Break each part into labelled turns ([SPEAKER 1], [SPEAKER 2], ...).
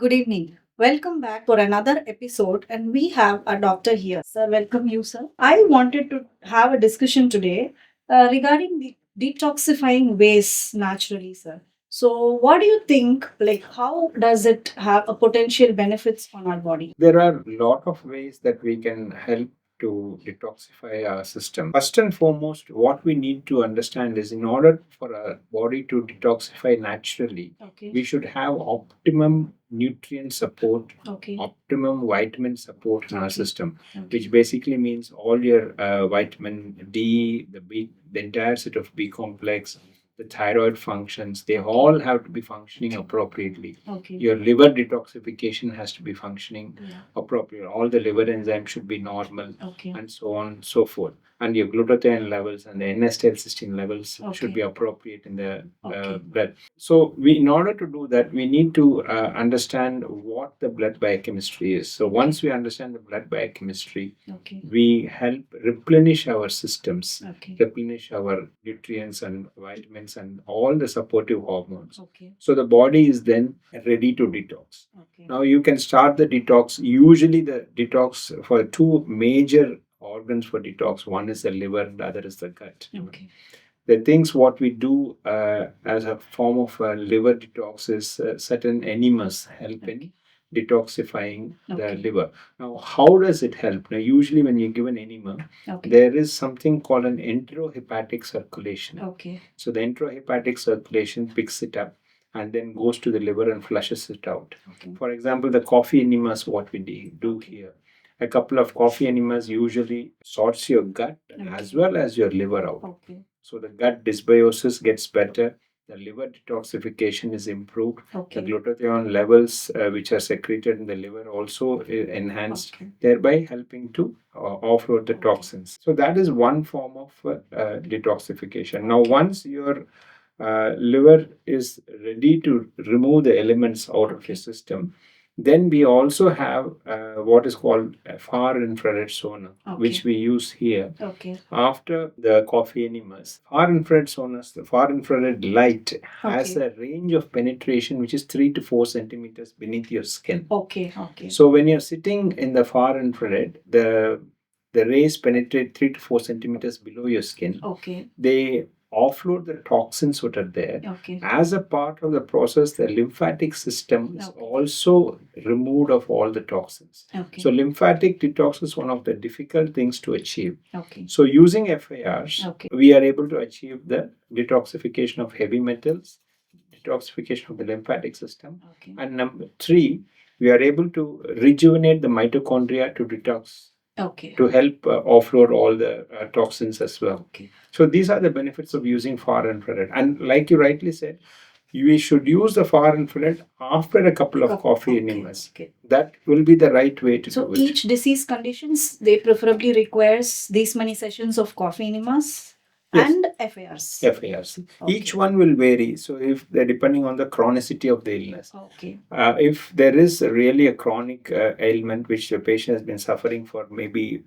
[SPEAKER 1] Good evening. Welcome back for another episode, and we have a doctor here. Sir, welcome you, sir. I wanted to have a discussion today regarding the detoxifying ways naturally, sir. So, what do you think? Like, how does it have a potential benefits on our body?
[SPEAKER 2] There are a lot of ways that we can help to detoxify our system. First and foremost, what we need to understand is in order for our body to detoxify naturally,
[SPEAKER 1] Okay.
[SPEAKER 2] we should have optimum nutrient support,
[SPEAKER 1] Okay.
[SPEAKER 2] optimum vitamin support in our
[SPEAKER 1] Okay.
[SPEAKER 2] system,
[SPEAKER 1] Okay.
[SPEAKER 2] which basically means all your vitamin D, the entire set of B complex, the thyroid functions, they all have to be functioning appropriately.
[SPEAKER 1] Okay.
[SPEAKER 2] Your liver detoxification has to be functioning
[SPEAKER 1] Yeah.
[SPEAKER 2] appropriate. All the liver enzymes should be normal,
[SPEAKER 1] Okay.
[SPEAKER 2] and so on and so forth. And your glutathione levels and the N-acetylcysteine levels should
[SPEAKER 1] Okay.
[SPEAKER 2] be appropriate in the
[SPEAKER 1] Okay.
[SPEAKER 2] blood. So, in order to do that, we need to understand what the blood biochemistry is. So, once we understand the blood biochemistry,
[SPEAKER 1] Okay.
[SPEAKER 2] we help replenish our systems,
[SPEAKER 1] Okay.
[SPEAKER 2] replenish our nutrients and vitamins and all the supportive hormones.
[SPEAKER 1] Okay.
[SPEAKER 2] So the body is then ready to detox.
[SPEAKER 1] Okay.
[SPEAKER 2] Now you can start the detox. Usually the detox for two major organs for detox. One is the liver and the other is the gut.
[SPEAKER 1] Okay.
[SPEAKER 2] The things what we do as a form of liver detox is certain enemas help in detoxifying the
[SPEAKER 1] Okay.
[SPEAKER 2] liver. Now, how does it help? Now, usually when you give an enema,
[SPEAKER 1] Okay.
[SPEAKER 2] there is something called an enterohepatic circulation.
[SPEAKER 1] Okay.
[SPEAKER 2] So the enterohepatic circulation picks it up and then goes to the liver and flushes it out.
[SPEAKER 1] Okay.
[SPEAKER 2] For example, the coffee enemas, what we do here. A couple of coffee enemas usually sorts your gut as well as your liver out.
[SPEAKER 1] Okay.
[SPEAKER 2] So the gut dysbiosis gets better. The liver detoxification is improved.
[SPEAKER 1] Okay.
[SPEAKER 2] The glutathione levels, which are secreted in the liver, also enhanced,
[SPEAKER 1] Okay.
[SPEAKER 2] thereby helping to offload the toxins. So that is one form of detoxification. Now, once your liver is ready to remove the elements out of your system, then we also have what is called a far infrared sauna, which we use here.
[SPEAKER 1] Okay.
[SPEAKER 2] After the coffee enemas, far infrared saunas, the far infrared light has a range of penetration which is 3 to 4 centimeters beneath your skin.
[SPEAKER 1] Okay. Okay.
[SPEAKER 2] So when you're sitting in the far infrared, the rays penetrate 3 to 4 centimeters below your skin.
[SPEAKER 1] Okay.
[SPEAKER 2] They offload the toxins that are there.
[SPEAKER 1] Okay.
[SPEAKER 2] As a part of the process, the lymphatic system is also removed of all the toxins.
[SPEAKER 1] Okay.
[SPEAKER 2] So lymphatic detox is one of the difficult things to achieve.
[SPEAKER 1] Okay.
[SPEAKER 2] So using FIRs, we are able to achieve the detoxification of heavy metals, detoxification of the lymphatic system.
[SPEAKER 1] Okay.
[SPEAKER 2] And number 3, we are able to rejuvenate the mitochondria to detox.
[SPEAKER 1] Okay.
[SPEAKER 2] To help offload all the toxins as well.
[SPEAKER 1] Okay.
[SPEAKER 2] So these are the benefits of using far infrared. And like you rightly said, we should use the far infrared after a couple of coffee enemas.
[SPEAKER 1] Okay.
[SPEAKER 2] That will be the right way to do it. So
[SPEAKER 1] each disease conditions, they preferably requires these many sessions of coffee enemas. Yes. And FIRs.
[SPEAKER 2] FIRs. Each one will vary. So if they're depending on the chronicity of the illness.
[SPEAKER 1] Okay.
[SPEAKER 2] If there is really a chronic ailment which the patient has been suffering for maybe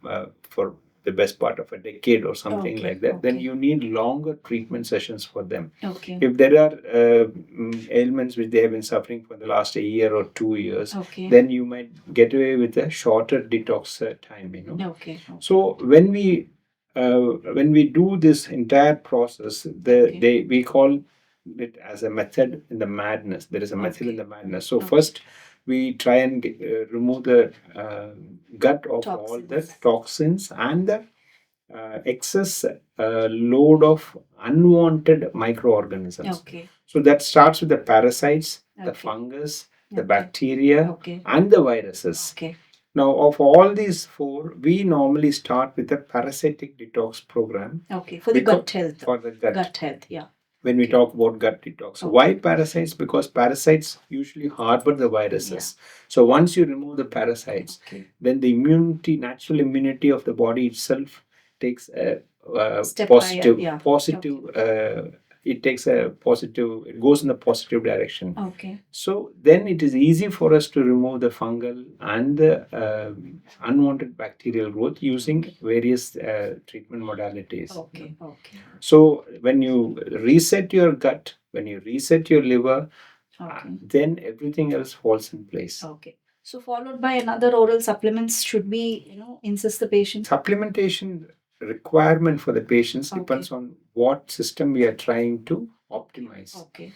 [SPEAKER 2] for the best part of a decade or something like that, then you need longer treatment sessions for them.
[SPEAKER 1] Okay.
[SPEAKER 2] If there are ailments which they have been suffering for the last a year or 2 years, then you might get away with a shorter detox time.
[SPEAKER 1] Okay.
[SPEAKER 2] So when we do this entire process, we call it as a method in the madness. There is a method in the madness. So first, we try and remove the gut of all the toxins and the excess load of unwanted microorganisms.
[SPEAKER 1] Okay.
[SPEAKER 2] So that starts with the parasites, the fungus, the bacteria, and the viruses.
[SPEAKER 1] Okay.
[SPEAKER 2] Now, of all these 4, we normally start with a parasitic detox program.
[SPEAKER 1] Okay, for the gut health.
[SPEAKER 2] For the gut.
[SPEAKER 1] Gut health, yeah.
[SPEAKER 2] When we talk about gut detox. Why parasites? Because parasites usually harbor the viruses. So once you remove the parasites, then the natural immunity of the body itself takes a positive, it goes in the positive direction.
[SPEAKER 1] Okay.
[SPEAKER 2] So then it is easy for us to remove the fungal and the unwanted bacterial growth using various treatment modalities.
[SPEAKER 1] Okay. Okay.
[SPEAKER 2] So when you reset your gut, when you reset your liver, then everything else falls in place.
[SPEAKER 1] Okay. So followed by another oral supplements, should we, insist the patient?
[SPEAKER 2] Supplementation requirement for the patients depends on what system we are trying to optimize.
[SPEAKER 1] Okay.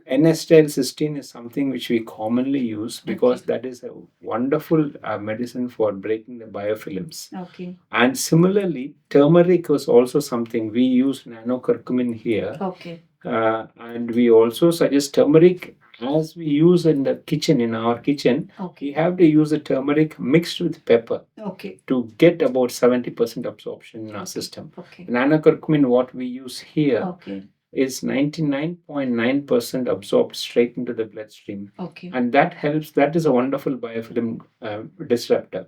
[SPEAKER 2] N-acetylcysteine is something which we commonly use because that is a wonderful medicine for breaking the biofilms.
[SPEAKER 1] Okay.
[SPEAKER 2] And similarly, turmeric was also something we use nanocurcumin here.
[SPEAKER 1] Okay.
[SPEAKER 2] And we also suggest turmeric as we use in the kitchen, in our kitchen. We have to use the turmeric mixed with pepper to get about 70% absorption in our system. Nanocurcumin, what we use here, is 99.9% absorbed straight into the bloodstream. And that helps, that is a wonderful biofilm disruptor.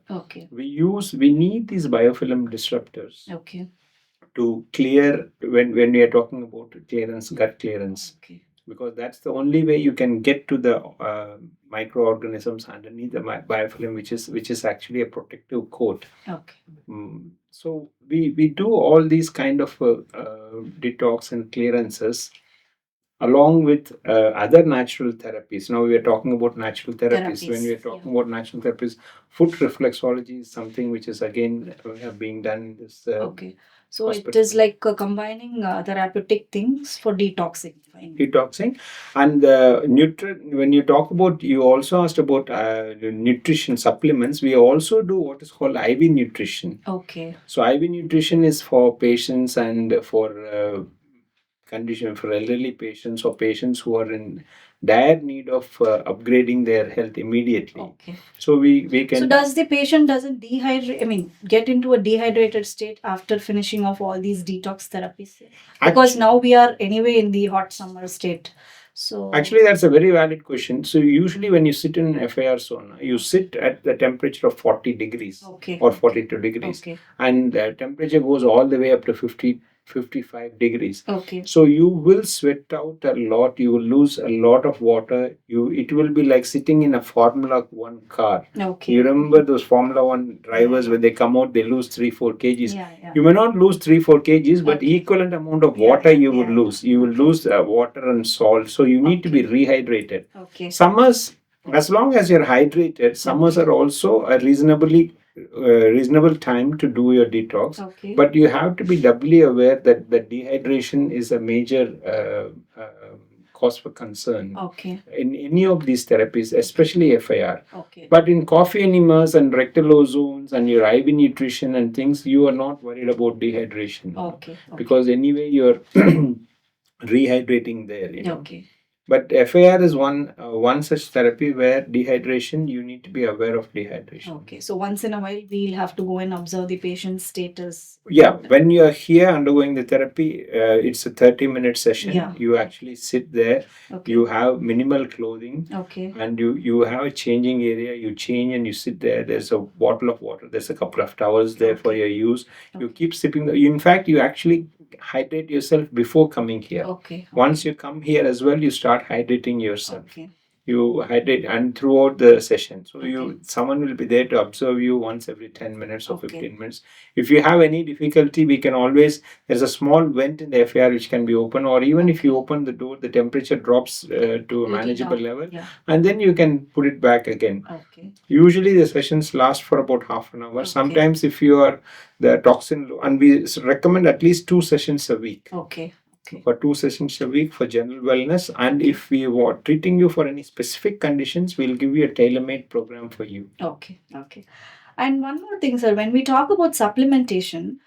[SPEAKER 2] We need these biofilm disruptors to clear when we are talking about clearance, gut clearance. Because that's the only way you can get to the microorganisms underneath the biofilm, which is actually a protective coat. So we do all these kind of detox and clearances along with other natural therapies. Now we are talking about natural therapies. When we are talking about natural therapies, foot reflexology is something which is again being done in this.
[SPEAKER 1] So hospital. It is like combining therapeutic things for detoxing.
[SPEAKER 2] Detoxing and when you talk about, you also asked about nutrition supplements. We also do what is called IV nutrition. So IV nutrition is for patients and for condition for elderly patients or patients who are in dire need of upgrading their health immediately. So we can.
[SPEAKER 1] So does the patient doesn't dehydrate? I mean, get into a dehydrated state after finishing off all these detox therapies? Because now we are anyway in the hot summer state. So
[SPEAKER 2] actually, that's a very valid question. So usually when you sit in an FIR sauna, you sit at the temperature of 40 degrees or 42 degrees. And the temperature goes all the way up to 55 degrees. So you will sweat out a lot. You will lose a lot of water. It will be like sitting in a Formula 1 car. You remember those Formula 1 drivers when they come out, they lose 3-4 kgs. You may not lose 3-4 kgs, but equivalent amount of water you will lose. You will lose water and salt. So you need to be rehydrated. Summers, as long as you're hydrated, summers are also a reasonable time to do your detox. But you have to be doubly aware that the dehydration is a major cause for concern in any of these therapies, especially FIR. But in coffee enemas and rectal ozones and your IV nutrition and things, you are not worried about dehydration. Because anyway you're rehydrating there. But FIR is one such therapy where dehydration, you need to be aware of dehydration.
[SPEAKER 1] So once in a while, we'll have to go and observe the patient's status.
[SPEAKER 2] Yeah, when you are here undergoing the therapy, it's a 30-minute session. You actually sit there. You have minimal clothing. And you have a changing area. You change and you sit there. There's a bottle of water. There's a couple of towels there for your use. You keep sipping. In fact, you actually hydrate yourself before coming here. Once you come here as well, you start hydrating yourself. You hydrate and throughout the session. So someone will be there to observe you once every 10 minutes or 15 minutes. If you have any difficulty, we can always, there's a small vent in the FIR which can be open, or even if you open the door, the temperature drops to a manageable level, and then you can put it back again. Usually the sessions last for about half an hour. Sometimes if you are the toxin low, and we recommend at least 2 sessions a week. For 2 sessions a week for general wellness, and if we were treating you for any specific conditions, we'll give you a tailor-made program for you.
[SPEAKER 1] And one more thing, sir, when we talk about supplementation,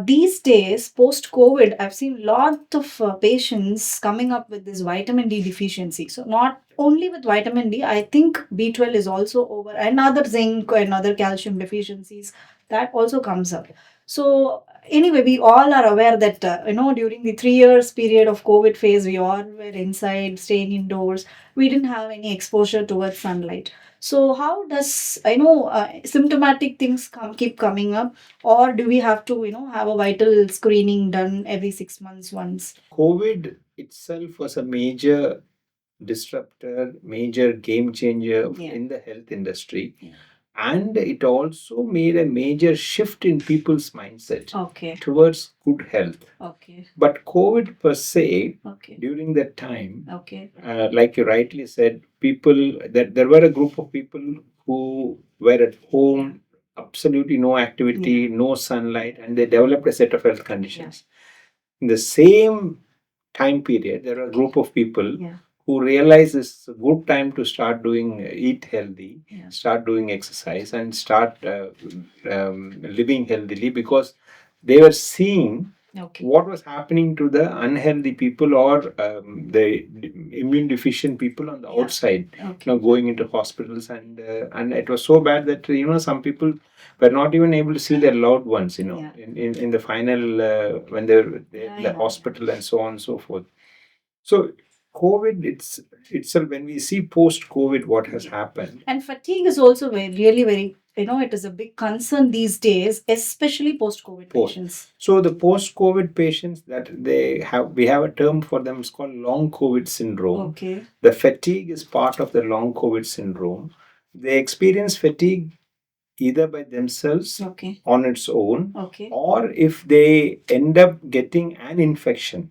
[SPEAKER 1] these days post COVID, I've seen lot of patients coming up with this vitamin D deficiency. So not only with vitamin D, I think B12 is also over, and other zinc and other calcium deficiencies that also comes up. So anyway, we all are aware that during the 3 years period of COVID phase, we all were inside, staying indoors. We didn't have any exposure towards sunlight. So how does symptomatic things keep coming up, or do we have to have a vital screening done every 6 months once?
[SPEAKER 2] COVID itself was a major disruptor, major game changer in the health industry. and it also made a major shift in people's mindset
[SPEAKER 1] Okay.
[SPEAKER 2] towards good health.
[SPEAKER 1] Okay.
[SPEAKER 2] But COVID per se,
[SPEAKER 1] Okay.
[SPEAKER 2] during that time,
[SPEAKER 1] Okay.
[SPEAKER 2] like you rightly said, people that there were a group of people who were at home, absolutely no activity, no sunlight, and they developed a set of health conditions. In the same time period, there are a group of people who realize it's a good time to start doing eat healthy, start doing exercise, and start living healthily, because they were seeing what was happening to the unhealthy people, or the immune deficient people on the outside, going into hospitals, and it was so bad that some people were not even able to see their loved ones, in the final when they're in the hospital and so on and so forth. So COVID, itself, when we see post COVID what has happened.
[SPEAKER 1] And fatigue is also really very, it is a big concern these days, especially post COVID patients.
[SPEAKER 2] So the post COVID patients, that we have a term for them, it's called long COVID syndrome.
[SPEAKER 1] Okay.
[SPEAKER 2] The fatigue is part of the long COVID syndrome. They experience fatigue either by themselves, on its own, or if they end up getting an infection,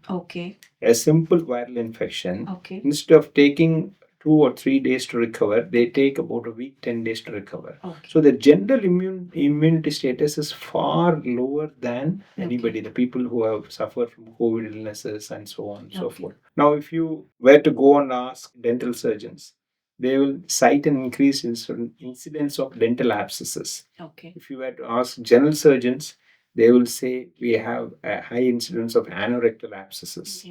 [SPEAKER 2] a simple viral infection, instead of taking 2 or 3 days to recover, they take about a week, 10 days to recover. So the general immunity status is far lower than anybody, the people who have suffered from COVID illnesses and so on and so forth. Now, if you were to go and ask dental surgeons, they will cite an increased incidence of dental abscesses. If you were to ask general surgeons, they will say we have a high incidence of anorectal abscesses.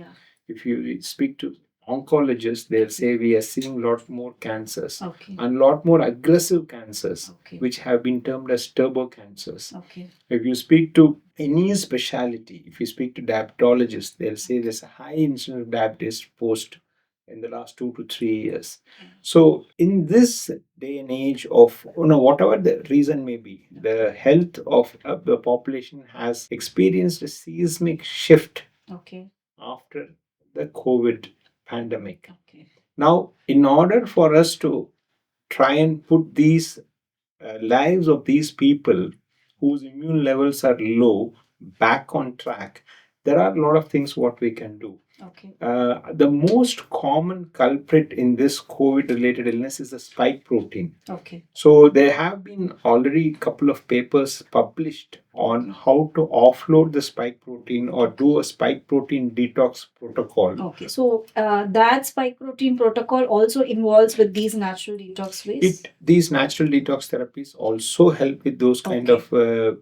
[SPEAKER 2] If you speak to oncologists, they'll say we are seeing a lot more cancers, and a lot more aggressive cancers, which have been termed as turbo cancers. If you speak to any specialty, if you speak to diabetologists, they'll say there's a high incidence of diabetes post in the last 2 to 3 years. So in this day and age of, whatever the reason may be, the health of the population has experienced a seismic shift after the COVID pandemic. Now, in order for us to try and put these lives of these people whose immune levels are low back on track, there are a lot of things what we can do. The most common culprit in this COVID related illness is the spike protein. So there have been already a couple of papers published on how to offload the spike protein or do a spike protein detox protocol.
[SPEAKER 1] So that spike protein protocol also involves with these natural detox ways?
[SPEAKER 2] These natural detox therapies also help with those kind of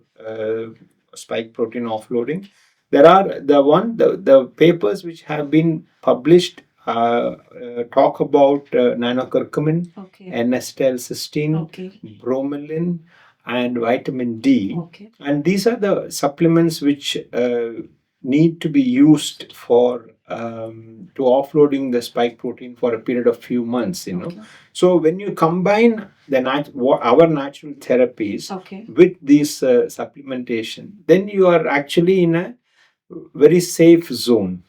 [SPEAKER 2] spike protein offloading. There are the papers which have been published talk about nanocurcumin, N-acetylcysteine, bromelain, and vitamin D. And these are the supplements which need to be used for to offloading the spike protein for a period of few months. So when you combine our natural therapies with these supplementation, then you are actually in a very safe zone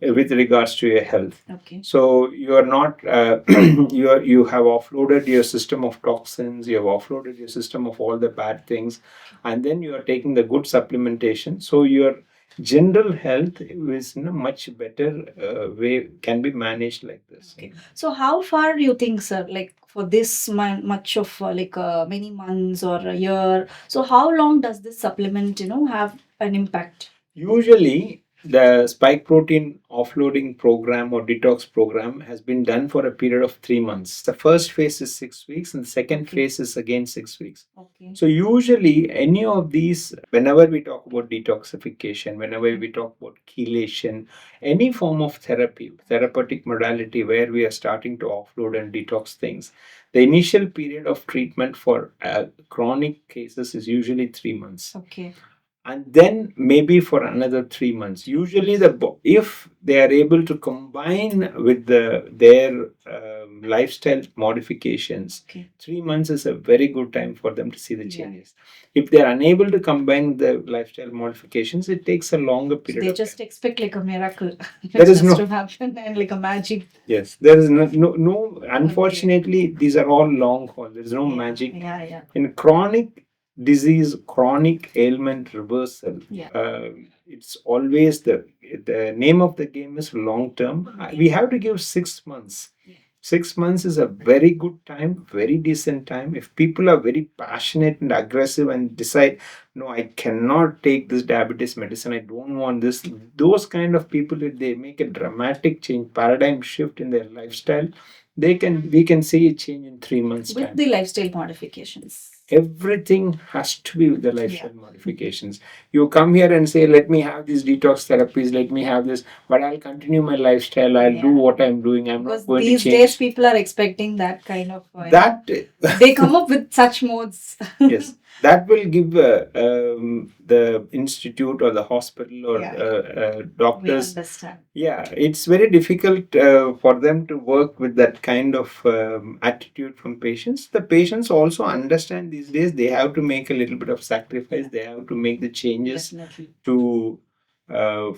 [SPEAKER 2] with regards to your health. So you are not you have offloaded your system of toxins, you have offloaded your system of all the bad things, and then you are taking the good supplementation. So your general health is in a much better way, can be managed like this.
[SPEAKER 1] So how far do you think, sir, like for this much of many months or a year, so how long does this supplement have an impact?
[SPEAKER 2] Usually, the spike protein offloading program or detox program has been done for a period of 3 months. The first phase is 6 weeks, and the second phase is again 6 weeks. So, usually, any of these, whenever we talk about detoxification, whenever we talk about chelation, any form of therapeutic modality where we are starting to offload and detox things, the initial period of treatment for chronic cases is usually 3 months. and then maybe for another 3 months. Usually, if they are able to combine with their lifestyle modifications,
[SPEAKER 1] Okay.
[SPEAKER 2] 3 months is a very good time for them to see the changes. If they are unable to combine the lifestyle modifications, it takes a longer
[SPEAKER 1] So
[SPEAKER 2] period
[SPEAKER 1] they
[SPEAKER 2] of time.
[SPEAKER 1] just expect like a miracle.
[SPEAKER 2] There is
[SPEAKER 1] just
[SPEAKER 2] no
[SPEAKER 1] to happen and like a magic.
[SPEAKER 2] Yes, there is no. Unfortunately, these are all long haul. There is no magic.
[SPEAKER 1] Yeah.
[SPEAKER 2] In chronic disease, chronic ailment reversal,
[SPEAKER 1] Yeah.
[SPEAKER 2] it's always the name of the game is long term. We have to give 6 months. 6 months is a very good time, very decent time. If people are very passionate and aggressive and decide, no, I cannot take this diabetes medicine, I don't want this, those kind of people, if they make a dramatic change, paradigm shift in their lifestyle, we can see a change in 3 months
[SPEAKER 1] With
[SPEAKER 2] time.
[SPEAKER 1] the lifestyle modifications.
[SPEAKER 2] Everything has to be with the lifestyle modifications. You come here and say, let me have these detox therapies, let me have this, but I'll continue my lifestyle, I'll do what I'm doing, I'm
[SPEAKER 1] Because
[SPEAKER 2] not going to
[SPEAKER 1] these
[SPEAKER 2] change.
[SPEAKER 1] days people are expecting that kind of
[SPEAKER 2] That
[SPEAKER 1] they come up with such modes.
[SPEAKER 2] Yes, that will give the institute or the hospital or
[SPEAKER 1] We
[SPEAKER 2] doctors.
[SPEAKER 1] understand.
[SPEAKER 2] Yeah, it's very difficult for them to work with that kind of attitude from patients. The patients also understand these days they have to make a little bit of sacrifice. They have to make the changes
[SPEAKER 1] Definitely.
[SPEAKER 2] to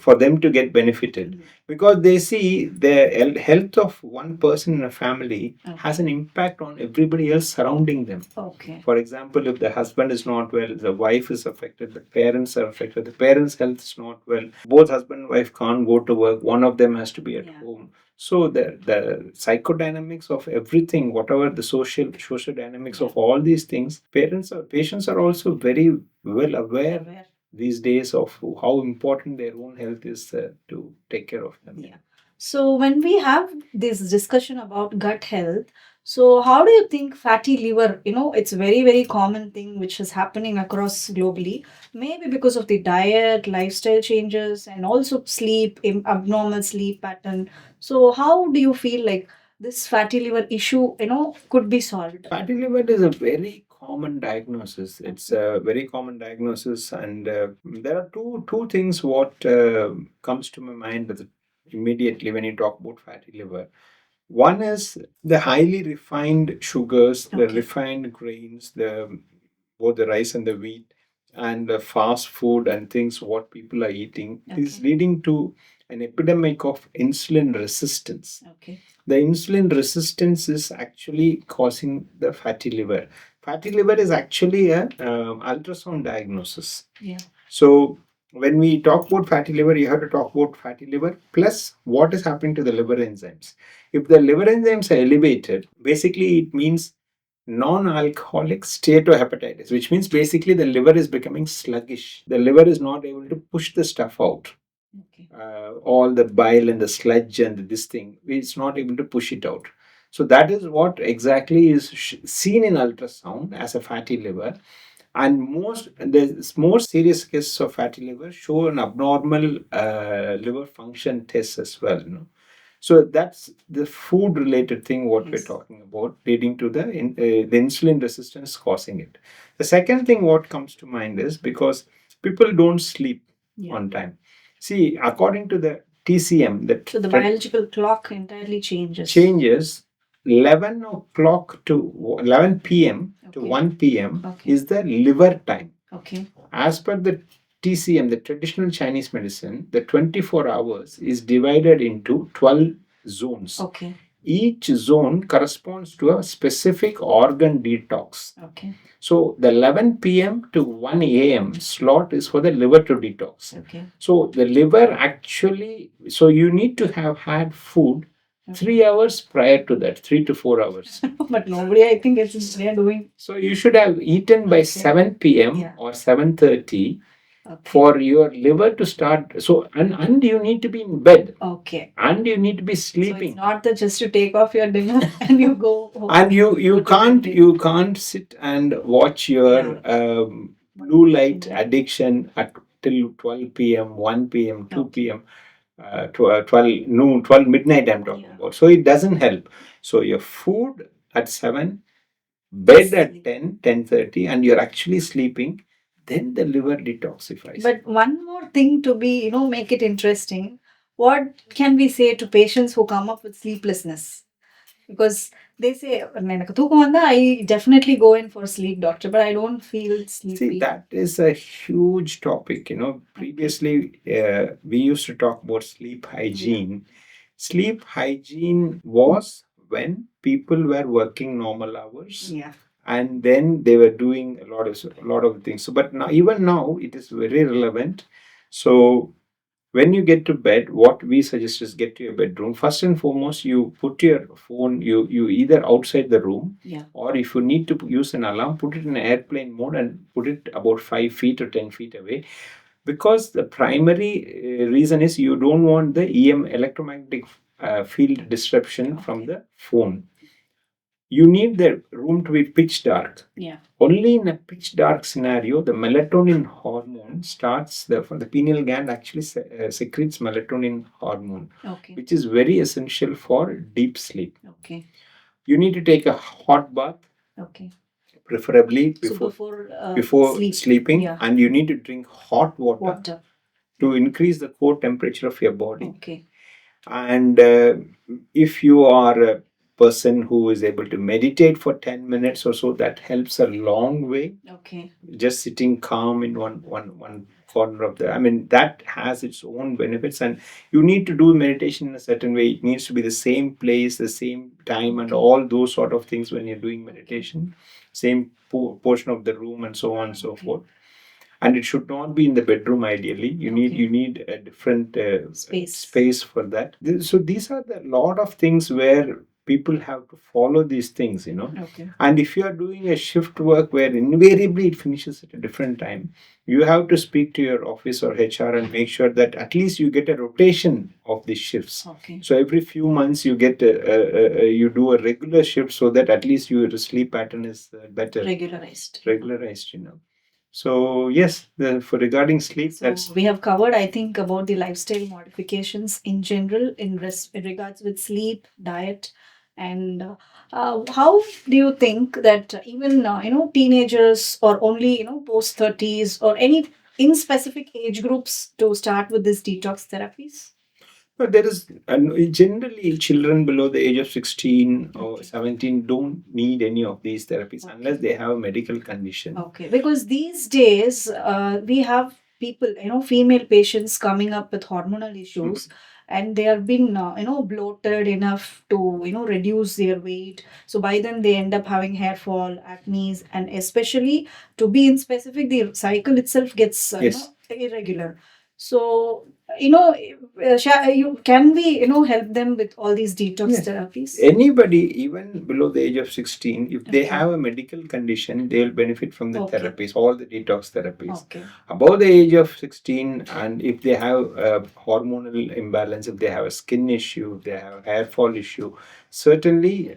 [SPEAKER 2] for them to get benefited, because they see the health of one person in a family has an impact on everybody else surrounding them.
[SPEAKER 1] Okay.
[SPEAKER 2] For example, if the husband is not well, the wife is affected, the parents are affected, the parents' health is not well, both husband and wife can't go to work, one of them has to be at home. So the psychodynamics of everything, whatever the social dynamics of all these things, patients are also very well aware these days of how important their own health is to take care of them.
[SPEAKER 1] Yeah. So when we have this discussion about gut health, so how do you think fatty liver, it's a very, very common thing which is happening across globally, maybe because of the diet, lifestyle changes, and also sleep, abnormal sleep pattern. So how do you feel like this fatty liver issue, could be solved?
[SPEAKER 2] Fatty liver is a very common diagnosis. It's a very common diagnosis, and there are two things what comes to my mind immediately when you talk about fatty liver. One is the highly refined sugars, the refined grains, the both the rice and the wheat, and the fast food and things what people are eating is leading to an epidemic of insulin resistance. The insulin resistance is actually causing the fatty liver. Fatty liver is actually a ultrasound diagnosis. So when we talk about fatty liver, you have to talk about fatty liver plus what is happening to the liver enzymes. If the liver enzymes are elevated, basically it means non-alcoholic steatohepatitis, which means basically the liver is becoming sluggish. The liver is not able to push the stuff out. All the bile and the sludge and this thing, it's not able to push it out. So that is what exactly is seen in ultrasound as a fatty liver. And the more serious cases of fatty liver show an abnormal liver function test as well. So that's the food related thing what we're talking about, leading to the insulin resistance causing it. The second thing what comes to mind is because people don't sleep on time. See, according to the TCM,
[SPEAKER 1] so the biological clock entirely changes.
[SPEAKER 2] 11 o'clock to 11 p.m. to 1 p.m. is the liver time. As per the TCM, the traditional Chinese medicine, the 24 hours is divided into 12 zones. Each zone corresponds to a specific organ detox. So the 11 p.m. to 1 a.m. slot is for the liver to detox. So the liver actually, so you need to have had food 3 hours prior to that, 3 to 4 hours.
[SPEAKER 1] But nobody, I think, they are doing.
[SPEAKER 2] So you should have eaten by 7 p.m. or 7:30 for your liver to start. So and you need to be in bed. And you need to be sleeping.
[SPEAKER 1] So it's not just to take off your dinner and you go home.
[SPEAKER 2] And you can't sit and watch your blue light addiction at till 12 p.m., 1 p.m., 2 p.m. 12 noon, 12 midnight I'm talking about. So it doesn't help. So your food at 7, bed at 10, 10:30, and you're actually sleeping. then the liver detoxifies.
[SPEAKER 1] But one more thing to be, make it interesting. What can we say to patients who come up with sleeplessness? Because they say, "எனக்கு தூக்கம் வந்தா, I definitely go in for sleep, doctor, but I don't feel sleepy."
[SPEAKER 2] See, that is a huge topic. Previously we used to talk about sleep hygiene. Sleep hygiene was when people were working normal hours.
[SPEAKER 1] Yeah.
[SPEAKER 2] And then they were doing a lot of things. So, but now, even now, it is very relevant. So when you get to bed, what we suggest is get to your bedroom. First and foremost, you put your phone, you either outside the room,
[SPEAKER 1] Yeah.
[SPEAKER 2] or if you need to use an alarm, put it in airplane mode and put it about 5 feet or 10 feet away. Because the primary reason is you don't want the electromagnetic field disruption from the phone. You need the room to be pitch dark.
[SPEAKER 1] Yeah.
[SPEAKER 2] Only in a pitch dark scenario, the melatonin hormone starts, the pineal gland actually secretes melatonin hormone,
[SPEAKER 1] Okay.
[SPEAKER 2] which is very essential for deep sleep.
[SPEAKER 1] Okay.
[SPEAKER 2] You need to take a hot bath,
[SPEAKER 1] Okay.
[SPEAKER 2] preferably
[SPEAKER 1] So
[SPEAKER 2] before sleeping,
[SPEAKER 1] Yeah.
[SPEAKER 2] and you need to drink hot water to increase the core temperature of your body.
[SPEAKER 1] Okay.
[SPEAKER 2] And if you are a person who is able to meditate for 10 minutes or so, that helps a long way.
[SPEAKER 1] Okay.
[SPEAKER 2] Just sitting calm in one corner of the, I mean, that has its own benefits. And you need to do meditation in a certain way. It needs to be the same place, the same time, and all those sort of things when you're doing meditation. Same portion of the room and so on and so forth. And it should not be in the bedroom. Ideally, you need a different space for that. So these are the lot of things where people have to follow these things.
[SPEAKER 1] Okay.
[SPEAKER 2] And if you are doing a shift work where invariably it finishes at a different time, you have to speak to your office or HR and make sure that at least you get a rotation of these shifts.
[SPEAKER 1] Okay.
[SPEAKER 2] So every few months you get you do a regular shift, so that at least your sleep pattern is better
[SPEAKER 1] Regularized.
[SPEAKER 2] So yes, for regarding sleep,
[SPEAKER 1] So we have covered, I think, about the lifestyle modifications in general in regards with sleep, diet, and how do you think that even teenagers or only post 30s or any in specific age groups to start with these detox therapies?
[SPEAKER 2] But there is, and generally children below the age of 16 or 17 don't need any of these therapies unless they have a medical condition.
[SPEAKER 1] Okay, because these days we have people, female patients coming up with hormonal issues, and they have been, bloated enough to, reduce their weight. So by then they end up having hair fall, acne, and especially to be in specific, the cycle itself gets, irregular. So, can we, help them with all these detox therapies?
[SPEAKER 2] Anybody, even below the age of 16, if they have a medical condition, they will benefit from the therapies, all the detox therapies.
[SPEAKER 1] Okay.
[SPEAKER 2] Above the age of 16, and if they have a hormonal imbalance, if they have a skin issue, if they have a hair fall issue, certainly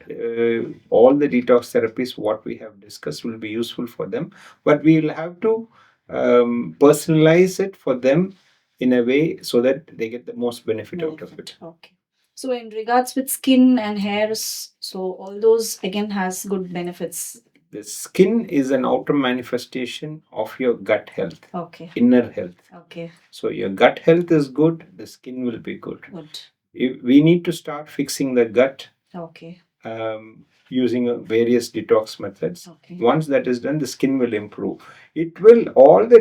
[SPEAKER 2] all the detox therapies, what we have discussed, will be useful for them. But we will have to personalize it for them in a way so that they get the most benefit out of it.
[SPEAKER 1] Okay. So in regards with skin and hairs, so all those again has good benefits.
[SPEAKER 2] The skin is an outer manifestation of your gut health.
[SPEAKER 1] Okay.
[SPEAKER 2] Inner health.
[SPEAKER 1] Okay.
[SPEAKER 2] So your gut health is good, the skin will be good. We need to start fixing the gut.
[SPEAKER 1] Okay.
[SPEAKER 2] Using various detox methods.
[SPEAKER 1] Okay.
[SPEAKER 2] Once that is done, the skin will improve. All the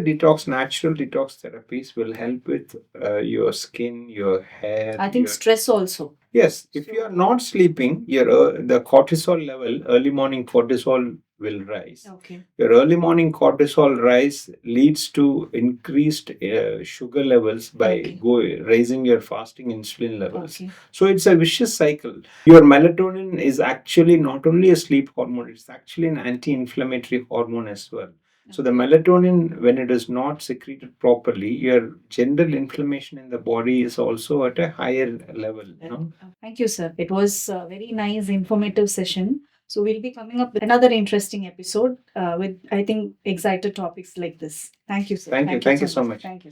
[SPEAKER 2] natural detox therapies will help with your skin, your hair.
[SPEAKER 1] I think stress also.
[SPEAKER 2] Yes, if you are not sleeping, the cortisol level, early morning cortisol will rise.
[SPEAKER 1] Okay.
[SPEAKER 2] Your early morning cortisol rise leads to increased sugar levels by raising your fasting insulin levels. Okay. So it's a vicious cycle. Your melatonin is actually not only a sleep hormone, it's actually an anti-inflammatory hormone as well. So the melatonin, when it is not secreted properly, your general inflammation in the body is also at a higher level.
[SPEAKER 1] Thank you, sir. It was a very nice, informative session. So we'll be coming up with another interesting episode with, I think, excited topics like this. Thank you, sir.
[SPEAKER 2] Thank you so much.
[SPEAKER 1] Thank you.